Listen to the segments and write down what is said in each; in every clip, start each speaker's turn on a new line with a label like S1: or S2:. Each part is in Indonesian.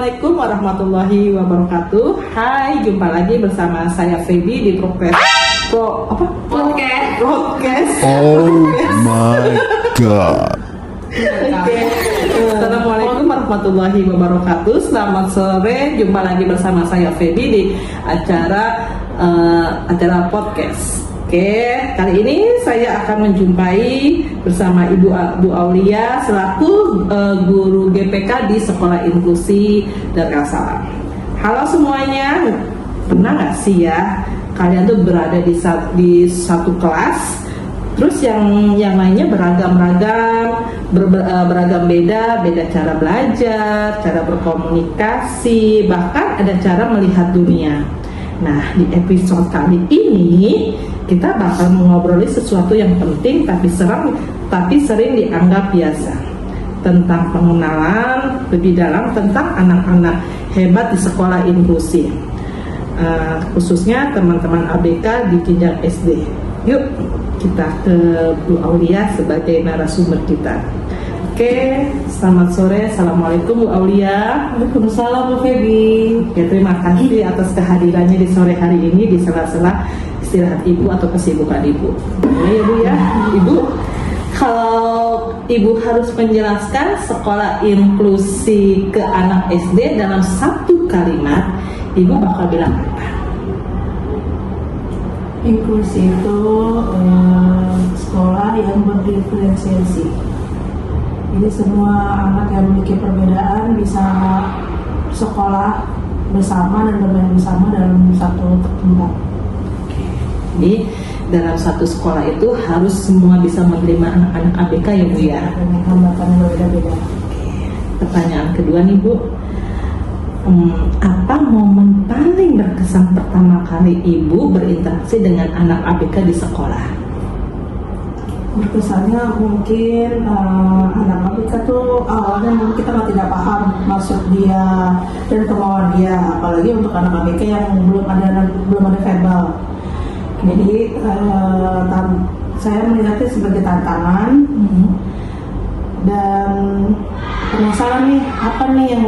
S1: Assalamualaikum warahmatullahi wabarakatuh. Hai, jumpa lagi bersama saya Feby di podcast.
S2: Oh my god.
S1: Oke. Assalamualaikum warahmatullahi wabarakatuh. Selamat sore, jumpa lagi bersama saya Feby di acara podcast. Oke, kali ini saya akan menjumpai bersama Ibu Aulia selaku guru GPK di Sekolah Inklusi Darussalam. Halo semuanya, pernah nggak sih ya kalian tuh berada di satu kelas, terus yang lainnya beragam beda cara belajar, cara berkomunikasi, bahkan ada cara melihat dunia. Nah, di episode kali ini kita bakal mengobroli sesuatu yang penting tapi sering dianggap biasa, tentang pengenalan lebih dalam tentang anak-anak hebat di sekolah inklusi, khususnya teman-teman ABK di jenjang SD. Yuk kita ke Bu Aulia sebagai narasumber kita. Oke, selamat sore. Assalamualaikum Bu Aulia.
S3: Waalaikumsalam Bu Feby.
S1: Ya, terima kasih atas kehadirannya di sore hari ini di sela-sela istirahat Ibu atau kesibukan Ibu. Ya Bu ya, Ibu, kalau Ibu harus menjelaskan sekolah inklusi ke anak SD dalam satu kalimat, Ibu bakal bilang apa?
S3: Inklusi itu sekolah yang berdiferensiasi. Jadi semua anak yang memiliki perbedaan bisa sekolah bersama dan bermain bersama dalam satu tempat.
S1: Jadi dalam satu sekolah itu harus semua bisa menerima anak-anak ABK ya Bu ya.
S3: Dengan hambatan yang berbeda-beda.
S1: Pertanyaan kedua nih Bu, apa momen paling berkesan pertama kali Ibu berinteraksi dengan anak ABK di sekolah?
S3: Berkesannya mungkin anak ABK tuh awalnya mungkin kita tidak paham maksud dia dan kemauan dia, apalagi untuk anak ABK yang belum ada verbal. Jadi saya melihatnya sebagai tantangan dan penasaran nih apa nih yang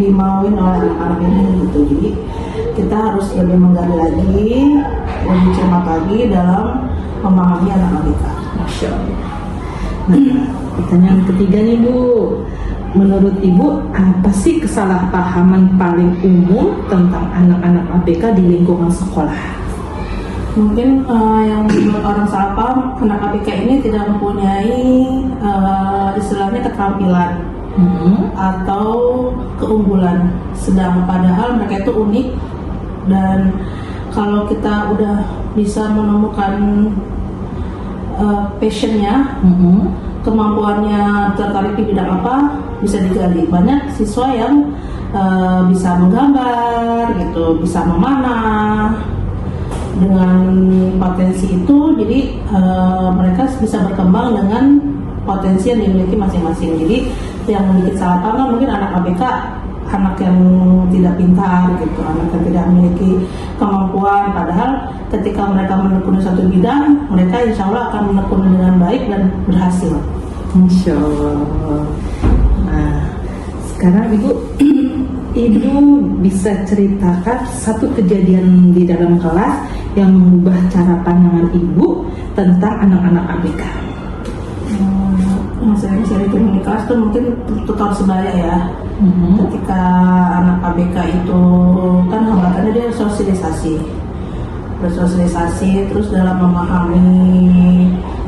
S3: dimauin oleh anak-anak ini gitu. Jadi kita harus lebih menggali lagi, lebih cermat lagi dalam memahami anak ABK.
S1: Masya Allah. Nah, pertanyaan ketiga nih Bu, menurut Ibu apa sih kesalahpahaman paling umum tentang anak-anak ABK di lingkungan sekolah?
S3: Mungkin yang membuat orang salah paham, anak ABK ini tidak mempunyai istilahnya keterampilan atau keunggulan, sedang padahal mereka itu unik. Dan kalau kita udah bisa menemukan passionnya, kemampuannya tertarik di bidang apa, bisa digali. Banyak siswa yang bisa menggambar gitu, bisa memanah. Dengan potensi itu, jadi mereka bisa berkembang dengan potensi yang dimiliki masing-masing. Jadi yang memiliki salah paham mungkin anak ABK, anak yang tidak pintar gitu, anak yang tidak memiliki kemampuan, padahal ketika mereka menekuni satu bidang, mereka insya Allah akan menekuni dengan baik dan berhasil.
S1: Insya Allah. Nah, sekarang Ibu bisa ceritakan satu kejadian di dalam kelas yang mengubah cara pandangan Ibu tentang anak-anak ABK.
S3: Saya di kelas itu mungkin tutor sebaya ya. Ketika anak ABK itu kan hambatannya dia bersosialisasi, terus dalam memahami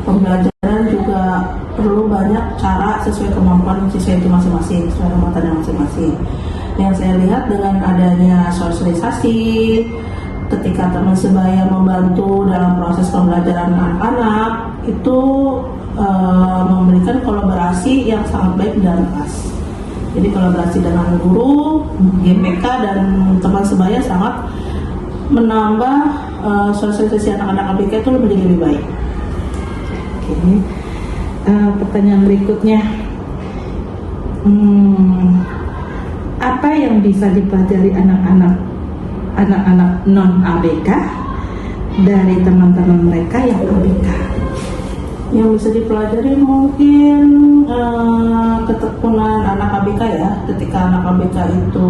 S3: pembelajaran juga perlu banyak cara sesuai kemampuan siswa itu masing-masing, sesuai hambatannya masing-masing. Yang saya lihat dengan adanya sosialisasi, ketika teman sebaya membantu dalam proses pembelajaran anak-anak, itu memberikan kolaborasi yang sangat baik di dalam kelas. Jadi kolaborasi dengan guru, GPK dan teman sebaya sangat menambah sosialisasi anak-anak ABK itu menjadi lebih baik.
S1: Oke. Pertanyaan berikutnya, apa yang bisa dipelajari anak-anak non ABK dari teman-teman mereka yang ABK?
S3: Yang bisa dipelajari mungkin ketekunan anak ABK ya. Ketika anak ABK itu,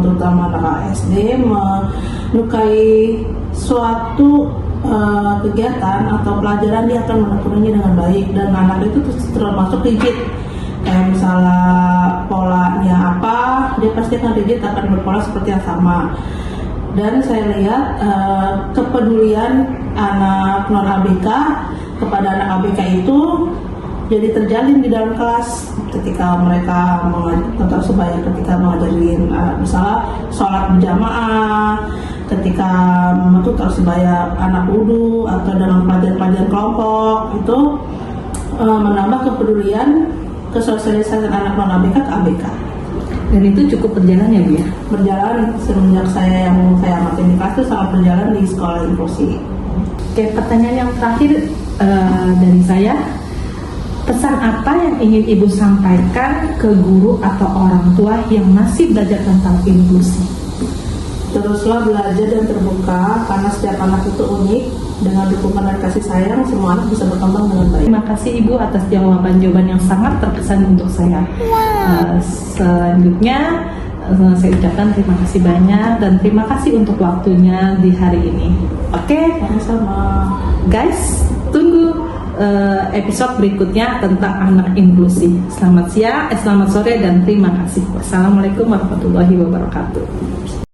S3: terutama anak SD, menyukai suatu kegiatan atau pelajaran, dia akan menekuninya dengan baik, dan anak itu termasuk rigid. Kayak misalnya polanya apa, dia pasti akan rigid, akan berpola seperti yang sama. Dan saya lihat kepedulian anak non ABK kepada anak ABK itu jadi terjalin di dalam kelas ketika mereka mengajar sebaya, ketika mengajarin misalnya sholat berjamaah, ketika menutur sebaya anak wudu, atau dalam pelajaran-pelajaran kelompok itu menambah kepedulian kesosialisasian anak non ABK ke ABK.
S1: Dan itu cukup berjalan ya Bu ya?
S3: Berjalan semenjak saya amati di kelas itu sangat berjalan di sekolah inklusi.
S1: Oke, pertanyaan yang terakhir dari saya, pesan apa yang ingin Ibu sampaikan ke guru atau orang tua yang masih belajar tentang inklusi?
S3: Teruslah belajar dan terbuka, karena setiap anak itu unik. Dengan dukungan dan kasih sayang, semua anak bisa berkembang dengan baik.
S1: Terima kasih Ibu atas jawaban-jawaban yang sangat terkesan untuk saya. Selanjutnya saya ucapkan terima kasih banyak, dan terima kasih untuk waktunya di hari ini. Oke,
S3: Sama-sama.
S1: guys, tunggu episode berikutnya tentang anak inklusi. Selamat siang, selamat sore, dan terima kasih. Wassalamualaikum warahmatullahi wabarakatuh.